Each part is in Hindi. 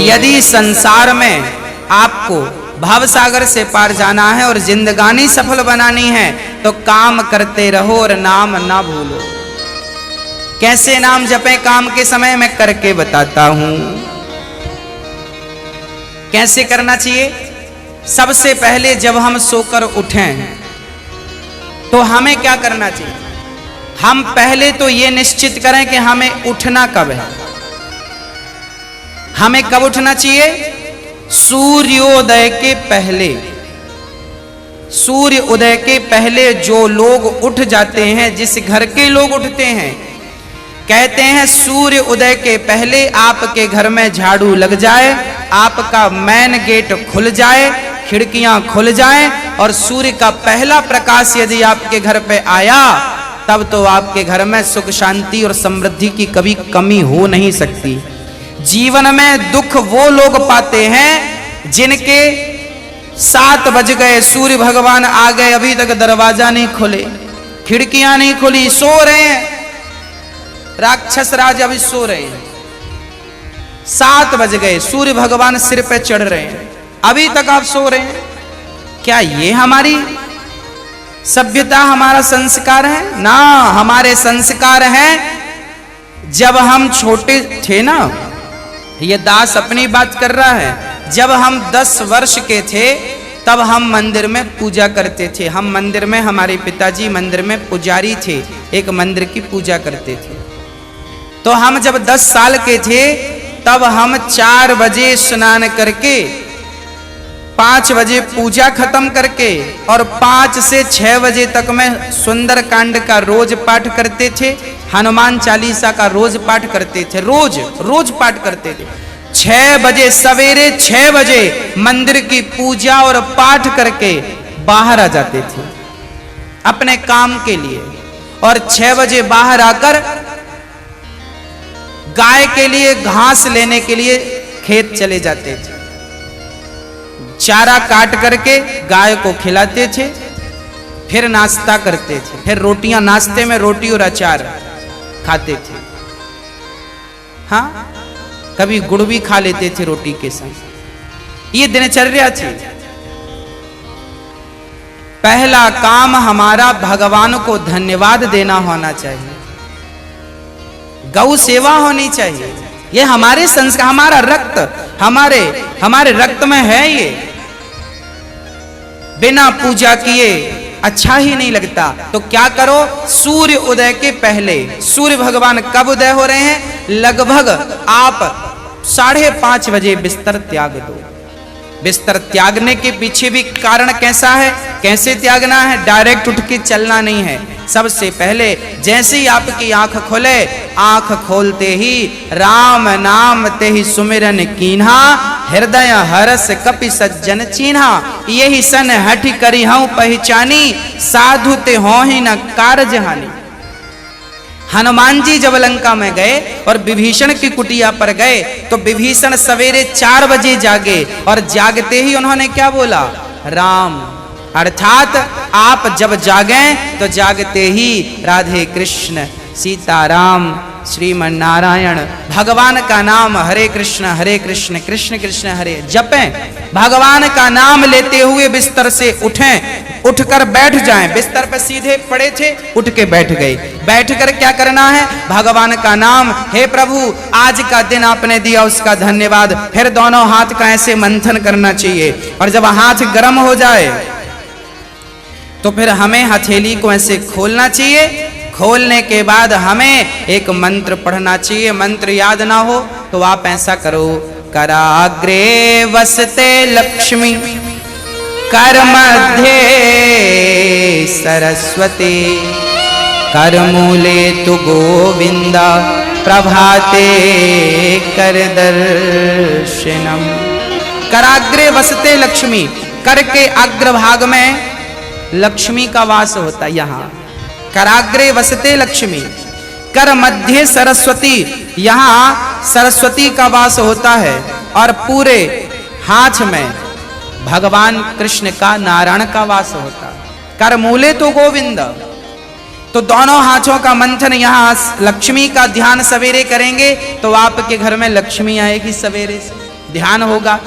यदि संसार में आपको भव सागर से पार जाना है और जिंदगानी सफल बनानी है तो काम करते रहो और नाम ना भूलो। कैसे नाम जपे काम के समय मैं करके बताता हूं। कैसे करना चाहिए? सबसे पहले जब हम सोकर उठें तो हमें क्या करना चाहिए? हम पहले तो ये निश्चित करें कि हमें उठना कब है। हमें कब उठना चाहिए? सूर्योदय के पहले। सूर्य उदय के पहले जो लोग उठ जाते हैं, जिस घर के लोग उठते हैं, कहते हैं सूर्य उदय के पहले आपके घर में झाड़ू लग जाए, आपका मेन गेट खुल जाए, खिड़कियां खुल जाएं और सूर्य का पहला प्रकाश यदि आपके घर पे आया तब तो आपके घर में सुख शांति और समृद्धि की कभी कमी हो नहीं सकती। जीवन में दुख वो लोग पाते हैं जिनके 7 बज गए, सूर्य भगवान आ गए, अभी तक दरवाजा नहीं खुले, खिड़कियां नहीं खुली, सो रहे हैं, राक्षस राज अभी सो रहे हैं। 7 बज गए, सूर्य भगवान सिर पे चढ़ रहे हैं, अभी तक आप सो रहे हैं। क्या ये हमारी सभ्यता, हमारा संस्कार है? ना, हमारे संस्कार हैं जब हम छोटे थे ना, ये दास अपनी बात कर रहा है, जब हम 10 वर्ष के थे तब हम मंदिर में पूजा करते थे। हम मंदिर में, हमारे पिताजी मंदिर में पुजारी थे, एक मंदिर की पूजा करते थे। तो हम जब 10 साल के थे तब हम 4 बजे स्नान करके 5 बजे पूजा खत्म करके और 5 से 6 बजे तक में सुंदर कांड का रोज पाठ करते थे, हनुमान चालीसा का रोज पाठ करते थे, रोज पाठ करते थे। 6 बजे, सवेरे 6 बजे मंदिर की पूजा और पाठ करके बाहर आ जाते थे अपने काम के लिए, और 6 बजे बाहर आकर गाय के लिए घास लेने के लिए खेत चले जाते थे। चारा काट करके गाय को खिलाते थे, फिर नाश्ता करते थे, फिर रोटियां, नाश्ते में रोटी और अचार खाते थे। हाँ, कभी गुड़ भी खा लेते थे रोटी के साथ। ये दिनचर्या थी। पहला काम हमारा भगवान को धन्यवाद देना होना चाहिए, गौ सेवा होनी चाहिए। ये हमारे संस्कार, हमारा रक्त, हमारे रक्त में है। ये बिना पूजा किए अच्छा ही नहीं लगता। तो क्या करो? सूर्य उदय के पहले, सूर्य भगवान कब उदय हो रहे हैं? लगभग आप 5:30 बजे बिस्तर त्याग दो। बिस्तर त्यागने के पीछे भी कारण कैसा है, कैसे त्यागना है? डायरेक्ट उठ के चलना नहीं है। सबसे पहले जैसे ही आपकी आंख खोले, आंख खोलते ही राम नाम ते ही सुमिरन कीन्हा, हृदय हरस कपि सज्जन चीन्हा, यही सन हठ करी हूं पहचानी, साधु ते हो ही न कारज हानि। हनुमान जी जब लंका में गए और विभीषण की कुटिया पर गए तो विभीषण सवेरे 4 बजे जागे और जागते ही उन्होंने क्या बोला? राम। अर्थात आप जब जागें तो जागते ही राधे कृष्ण, सीताराम, श्रीमन नारायण, भगवान का नाम हरे कृष्ण कृष्ण कृष्ण हरे जपें। भगवान का नाम लेते हुए बिस्तर से उठें, उठकर बैठ जाएं। बिस्तर पर सीधे पड़े थे, उठ के बैठ गए। बैठकर क्या करना है? भगवान का नाम, हे प्रभु आज का दिन आपने दिया उसका धन्यवाद। फिर दोनों हाथ का ऐसे मंथन करना चाहिए और जब हाथ गर्म हो जाए तो फिर हमें हथेली को ऐसे खोलना चाहिए। खोलने के बाद हमें एक मंत्र पढ़ना चाहिए। मंत्र याद ना हो तो आप ऐसा करो, कराग्रे वसते लक्ष्मी, कर मध्य सरस्वती, कर मूले तु गोविंदा, प्रभाते कर दर्शनम। कराग्रे वसते लक्ष्मी, कर के अग्रभाग में लक्ष्मी का वास होता है। यहाँ कराग्रे वसते लक्ष्मी, कर मध्य सरस्वती, यहाँ सरस्वती का वास होता है और पूरे हाथ में भगवान कृष्ण का, नारायण का वास होता है। कर मूले तो गोविंद, तो दोनों हाथों का मंथन। यहाँ लक्ष्मी का ध्यान सवेरे करेंगे तो आपके घर में लक्ष्मी आएगी सवेरे से। ध्यान होगा।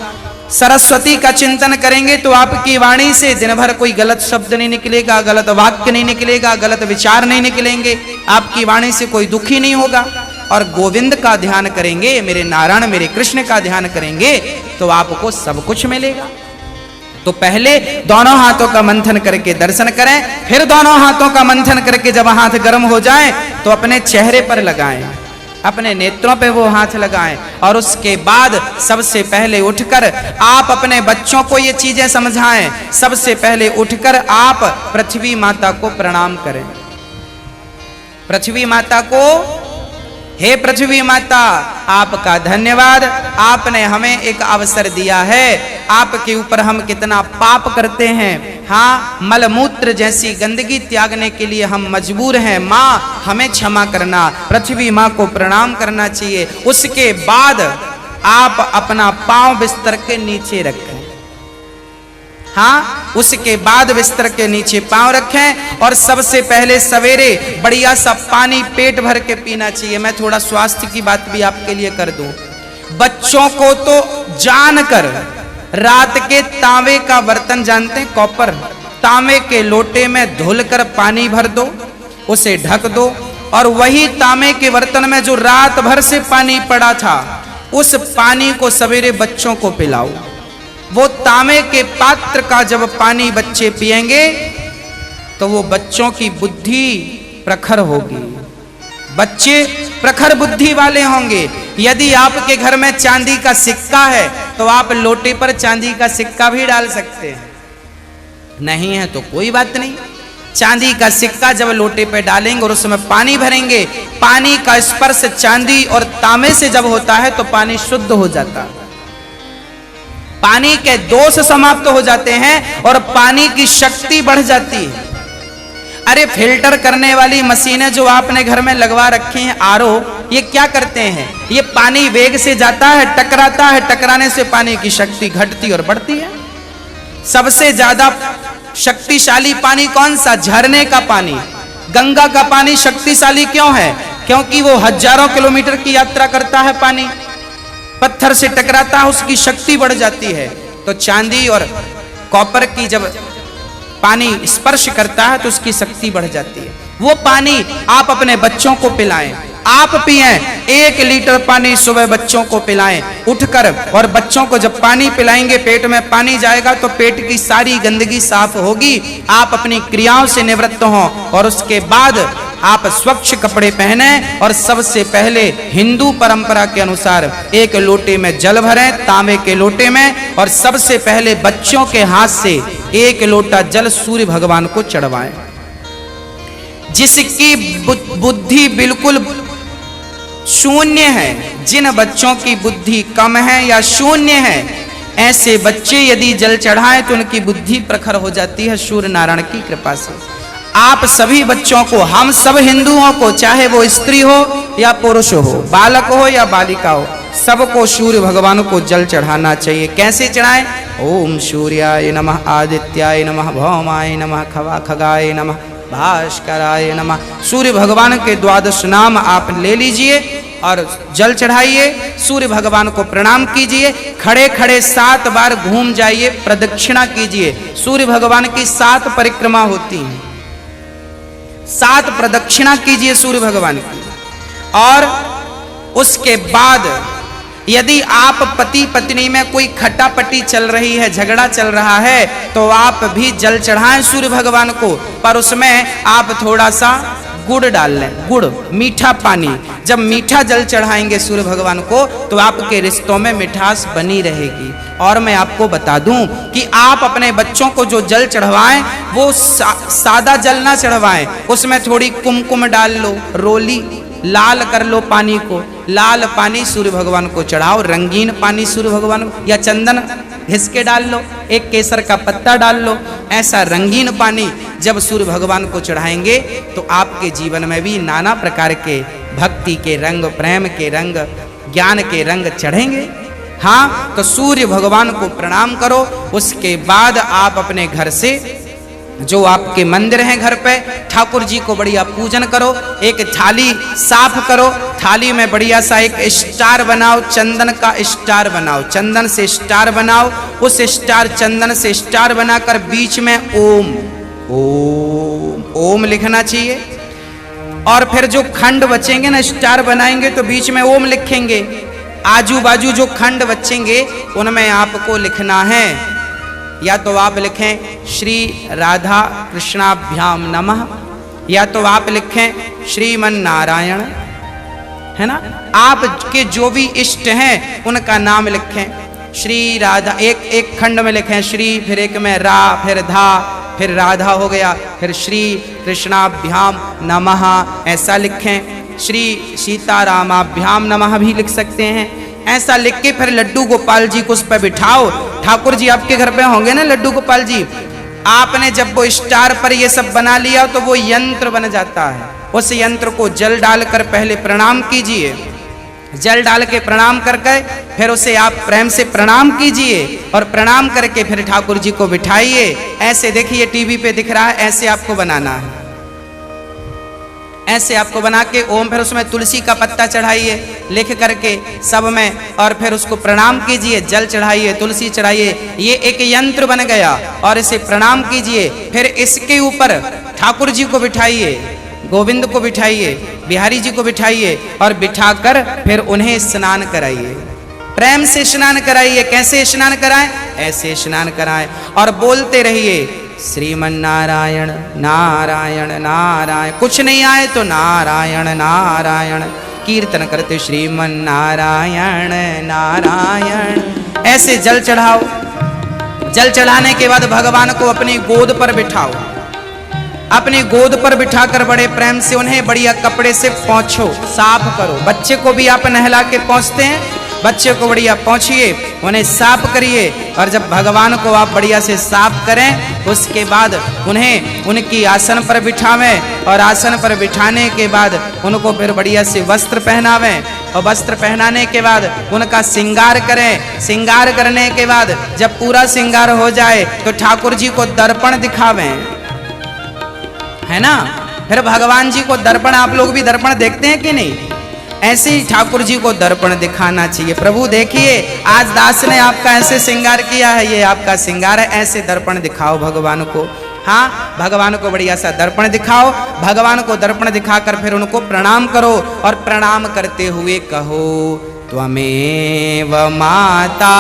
सरस्वती का चिंतन करेंगे तो आपकी वाणी से दिन भर कोई गलत शब्द नहीं निकलेगा, गलत वाक्य नहीं निकलेगा, गलत विचार नहीं निकलेंगे, आपकी वाणी से कोई दुखी नहीं होगा। और गोविंद का ध्यान करेंगे, मेरे नारायण मेरे कृष्ण का ध्यान करेंगे तो आपको सब कुछ मिलेगा। तो पहले दोनों हाथों का मंथन करके दर्शन करें, फिर दोनों हाथों का मंथन करके जब हाथ गर्म हो जाए तो अपने चेहरे पर लगाएं, अपने नेत्रों पे वो हाथ लगाएं। और उसके बाद सबसे पहले उठकर आप अपने बच्चों को ये चीजें समझाएं। सबसे पहले उठकर आप पृथ्वी माता को प्रणाम करें। पृथ्वी माता को, हे पृथ्वी माता, आपका धन्यवाद, आपने हमें एक अवसर दिया है। आपके ऊपर हम कितना पाप करते हैं, हाँ, मलमूत्र जैसी गंदगी त्यागने के लिए हम मजबूर हैं। माँ हमें क्षमा करना। पृथ्वी माँ को प्रणाम करना चाहिए। उसके बाद आप अपना पांव बिस्तर के नीचे रखें, हाँ, उसके बाद बिस्तर के नीचे पांव रखें। और सबसे पहले सवेरे बढ़िया सा पानी पेट भर के पीना चाहिए। मैं थोड़ा स्वास्थ्य की बात भी आपके लिए कर दूं। बच्चों को तो जानकर रात के तांबे का बर्तन जानते हैं, कॉपर, तांबे के लोटे में धुलकर पानी भर दो, उसे ढक दो, और वही तांबे के बर्तन में जो रात भर से पानी पड़ा था उस पानी को सवेरे बच्चों को पिलाओ। वो तांबे के पात्र का जब पानी बच्चे पिएंगे तो वो बच्चों की बुद्धि प्रखर होगी, बच्चे प्रखर बुद्धि वाले होंगे। यदि आपके घर में चांदी का सिक्का है तो आप लोटे पर चांदी का सिक्का भी डाल सकते हैं, नहीं है तो कोई बात नहीं। चांदी का सिक्का जब लोटे पे डालेंगे और उसमें पानी भरेंगे, पानी का स्पर्श चांदी और तांबे से जब होता है तो पानी शुद्ध हो जाता है, पानी के दोष समाप्त हो जाते हैं और पानी की शक्ति बढ़ जाती है। अरे फिल्टर करने वाली मशीनें जो आपने घर में लगवा रखी हैं, आरओ, ये क्या करते हैं? ये पानी वेग से जाता है, टकराता है, टकराने से पानी की शक्ति घटती और बढ़ती है। सबसे ज्यादा शक्तिशाली पानी कौन सा? झरने का पानी। गंगा का पानी शक्तिशाली क्यों है? क्योंकि वो हजारों किलोमीटर की यात्रा करता है, पानी पत्थर से टकराता है, उसकी शक्ति बढ़ जाती है। तो चांदी और कॉपर की जब पानी स्पर्श करता है तो उसकी शक्ति बढ़ जाती है। वो पानी आप अपने बच्चों को पिलाएं, आप पिएं। 1 लीटर पानी सुबह बच्चों को पिलाएं उठकर, और बच्चों को जब पानी पिलाएंगे पेट में पानी जाएगा तो पेट की सारी गंदगी साफ होगी। आप अपनी क्रियाओं से निवृत्त हों और उसके बाद आप स्वच्छ कपड़े पहने और सबसे पहले हिंदू परंपरा के अनुसार 1 लोटे में जल भरें, तांबे के लोटे में, और सबसे पहले बच्चों के हाथ से 1 लोटा जल सूर्य भगवान को चढ़वाएं। जिसकी बुद्धि बिल्कुल शून्य है, जिन बच्चों की बुद्धि कम है या शून्य है, ऐसे बच्चे यदि जल चढ़ाएं तो उनकी बुद्धि प्रखर हो जाती है सूर्य नारायण की कृपा से। आप सभी बच्चों को, हम सब हिंदुओं को, चाहे वो स्त्री हो या पुरुष हो, बालक हो या बालिका हो, सबको सूर्य भगवान को जल चढ़ाना चाहिए। कैसे चढ़ाएं? ओम सूर्याय नमः, आदित्याय नमः, भौमाय नमः, खगाय नमः, भास्कराय नमः। सूर्य भगवान के 12 नाम आप ले लीजिए और जल चढ़ाइए, सूर्य भगवान को प्रणाम कीजिए। खड़े खड़े 7 बार घूम जाइए, प्रदक्षिणा कीजिए। सूर्य भगवान की 7 परिक्रमा होती हैं, 7 प्रदक्षिणा कीजिए सूर्य भगवान की। और उसके बाद यदि आप पति पत्नी में कोई खटापटी चल रही है, झगड़ा चल रहा है, तो आप भी जल चढ़ाएं सूर्य भगवान को, पर उसमें आप थोड़ा सा गुड़ डाल लें, गुड़, मीठा पानी। जब मीठा जल चढ़ाएंगे सूर्य भगवान को तो आपके रिश्तों में मिठास बनी रहेगी। और मैं आपको बता दूं कि आप अपने बच्चों को जो जल चढ़वाएं वो सादा जल ना चढ़वाएं, उसमें थोड़ी कुमकुम डाल लो, रोली लाल कर लो पानी को, लाल पानी सूर्य भगवान को चढ़ाओ। रंगीन पानी सूर्य भगवान को, या चंदन घिस के डाल लो, एक केसर का पत्ता डाल लो, ऐसा रंगीन पानी जब सूर्य भगवान को चढ़ाएंगे तो आपके जीवन में भी नाना प्रकार के भक्ति के रंग, प्रेम के रंग, ज्ञान के रंग चढ़ेंगे। हाँ, तो सूर्य भगवान को प्रणाम करो। उसके बाद आप अपने घर से जो आपके मंदिर हैं घर पे, ठाकुर जी को बढ़िया पूजन करो। एक थाली साफ करो, थाली में बढ़िया सा एक स्टार बनाओ, चंदन का स्टार बनाओ, चंदन से स्टार बनाओ। उस स्टार, चंदन से स्टार बनाकर बीच में ओम ओम ओम लिखना चाहिए। और फिर जो खंड बचेंगे ना, स्टार बनाएंगे तो बीच में ओम लिखेंगे। आजू बाजू जो खंड बचेंगे उनमें आपको लिखना है, या तो आप लिखें श्री राधा कृष्णाभ्याम नमः, या तो आप लिखें श्रीमन नारायण, है ना। आपके जो भी इष्ट हैं उनका नाम लिखें। श्री राधा एक खंड में लिखें श्री, फिर एक में रा, फिर धा, फिर राधा हो गया, फिर श्री कृष्णाभ्याम नमः ऐसा लिखें। श्री सीतारामाभ्याम नमः भी लिख सकते हैं। ऐसा लिख के फिर लड्डू गोपाल जी को उस पर बिठाओ। ठाकुर जी आपके घर पे होंगे ना लड्डू गोपाल जी। आपने जब वो स्टार पर ये सब बना लिया तो वो यंत्र बन जाता है। उस यंत्र को जल डालकर पहले प्रणाम कीजिए। जल डाल के प्रणाम करके फिर उसे आप प्रेम से प्रणाम कीजिए, और प्रणाम करके फिर ठाकुर जी को बिठाइए। ऐसे देखिए टीवी पे दिख रहा है, ऐसे आपको बनाना है। ऐसे आपको बना के ओम, फिर उसमें तुलसी का पत्ता चढ़ाइए लिख करके सब में, और फिर उसको प्रणाम कीजिए। जल चढ़ाइए, तुलसी चढ़ाइए, ये एक यंत्र बन गया। और इसे प्रणाम कीजिए। फिर इसके ऊपर ठाकुर जी को बिठाइए, गोविंद को बिठाइए, बिहारी जी को बिठाइए, और बिठाकर फिर उन्हें स्नान कराइए। प्रेम से स्नान कराइए। कैसे स्नान कराएं? ऐसे स्नान कराएं और बोलते रहिए श्रीमन नारायण नारायण नारायण। कुछ नहीं आए तो नारायण नारायण कीर्तन करते श्रीमन नारायण नारायण। ऐसे जल चढ़ाओ। जल चढ़ाने के बाद भगवान को अपनी गोद पर बिठाओ। अपनी गोद पर बिठाकर बड़े प्रेम से उन्हें बढ़िया कपड़े से पोंछो, साफ करो। बच्चे को भी आप नहला के पोंछते हैं, बच्चे को बढ़िया पोंछिए, उन्हें साफ करिए। और जब भगवान को आप बढ़िया से साफ करें उसके बाद उन्हें उनकी आसन पर बिठावें, और आसन पर बिठाने के बाद उनको फिर बढ़िया से वस्त्र पहनावें, और वस्त्र पहनाने के बाद उनका श्रृंगार करें। श्रृंगार करने के बाद जब पूरा श्रृंगार हो जाए तो ठाकुर जी को दर्पण दिखावें, है ना। फिर भगवान जी को दर्पण, आप लोग भी दर्पण देखते हैं कि नहीं? ऐसे ही ठाकुर जी को दर्पण दिखाना चाहिए। प्रभु देखिए आज दास ने आपका ऐसे श्रृंगार किया है, ये आपका श्रृंगार है। ऐसे दर्पण दिखाओ भगवान को। हाँ, भगवान को बढ़िया सा दर्पण दिखाओ। भगवान को दर्पण दिखाकर फिर उनको प्रणाम करो, और प्रणाम करते हुए कहो त्वमेव माता।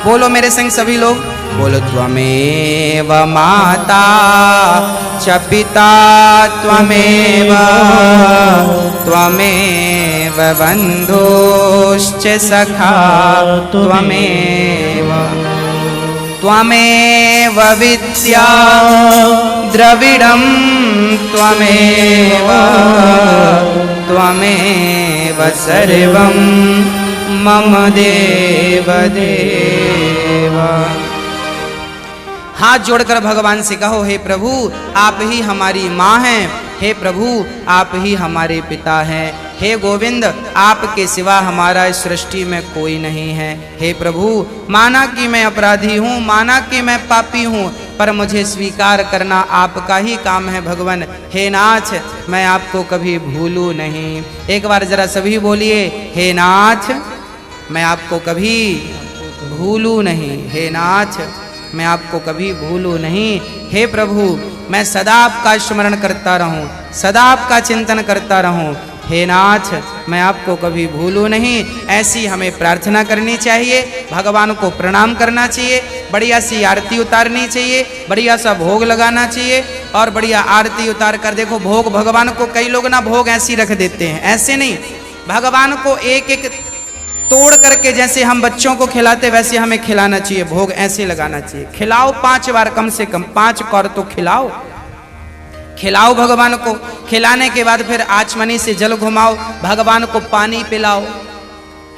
बोलो मेरे संग सभी लोग, बोलो त्वमेव माता च पिता त्वमेव, त्वमेव बन्धुश्च सखा त्वमेव, त्वमेव विद्या द्रविडं त्वमेव, त्वमेव सर्वं मम देव देव। हाथ जोड़कर भगवान से कहो हे प्रभु आप ही हमारी माँ हैं, हे प्रभु आप ही हमारे पिता हैं, हे गोविंद आपके सिवा हमारा इस सृष्टि में कोई नहीं है। हे प्रभु माना कि मैं अपराधी हूँ, माना कि मैं पापी हूँ, पर मुझे स्वीकार करना आपका ही काम है भगवान। हे नाथ मैं आपको कभी भूलूं नहीं। एक बार जरा सभी बोलिए हे नाथ मैं आपको कभी भूलूं नहीं, हे नाथ मैं आपको कभी भूलूं नहीं। हे प्रभु मैं सदा आपका स्मरण करता रहूं, सदा आपका चिंतन करता रहूं। हे नाथ मैं आपको कभी भूलूं नहीं। ऐसी हमें प्रार्थना करनी चाहिए, भगवान को प्रणाम करना चाहिए, बढ़िया सी आरती उतारनी चाहिए, बढ़िया सा भोग लगाना चाहिए, और बढ़िया आरती उतार कर देखो भोग भगवान को, कई लोग ना भोग ऐसी रख देते हैं, ऐसे नहीं, भगवान को एक एक तोड़ करके जैसे हम बच्चों को खिलाते वैसे हमें खिलाना चाहिए, भोग ऐसे लगाना चाहिए। खिलाओ 5 बार, कम से कम 5 कौर तो खिलाओ, खिलाओ भगवान को। खिलाने के बाद फिर आचमनी से जल घुमाओ, भगवान को पानी पिलाओ,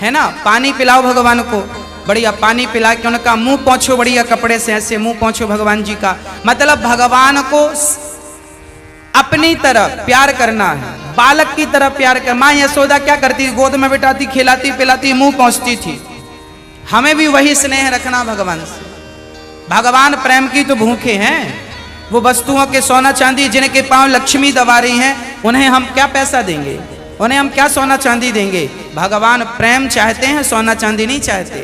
है ना, पानी पिलाओ भगवान को, बढ़िया पानी पिला के उनका मुंह पोंछो बढ़िया कपड़े से, ऐसे मुंह पोंछो भगवान जी का। मतलब भगवान को अपनी तरह प्यार करना है, बालक की तरह प्यार कर। माँ यशोदा क्या करती, गोद में बिठाती, खिलाती पिलाती, मुंह पहुंचती थी। हमें भी वही स्नेह रखना भगवान से। भगवान प्रेम की तो भूखे हैं। वो वस्तुओं के सोना चांदी जिनके पांव लक्ष्मी दबा रही हैं, उन्हें हम क्या पैसा देंगे, उन्हें हम क्या सोना चांदी देंगे। भगवान प्रेम चाहते हैं, सोना चांदी नहीं चाहते।